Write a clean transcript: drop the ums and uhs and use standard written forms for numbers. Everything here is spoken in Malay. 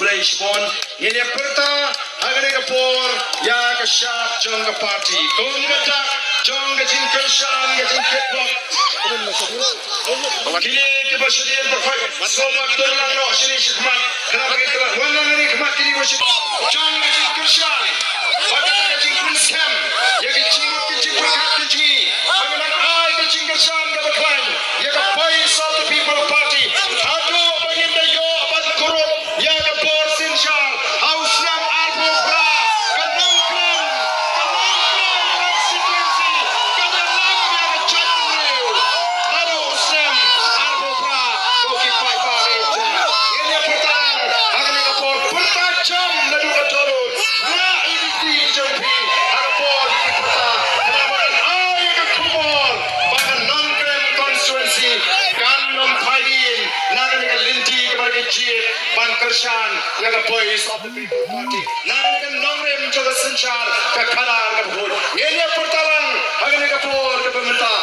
Malaysia pun ini perta agak kapor ya ke syap jong ke parti kong gadak jong ke jin kersan ke jin ketbok kini ke basudian berfak sobat tulang roh sini khidmat kenapa kita wannan ini khidmat kini wasik jong ke jin kersan pada ke jin kersan ya ke jin berkat ke jin agak ai ke jin kersan ke berkwan ya ke pai of the people party aduh bangin dayo abad kurut ya ke bor sinsyal haus nam alpo pra kanongkram konstitusi kadalam ya ke chatrew lalu usam alpo pra koki pai bare ini pertang agak ke bor pertajam lalu ke turun na ini jampi agak bor perta penamaan ay ke kubor bahkan nongkram konstitusi kanom paidin naga ke linti ke bagi jit ban kersan ya ke boys of the people party naga ke nongrem juga sencar ke kalang ke bud ini pertarang agak ke bor ke pemerintah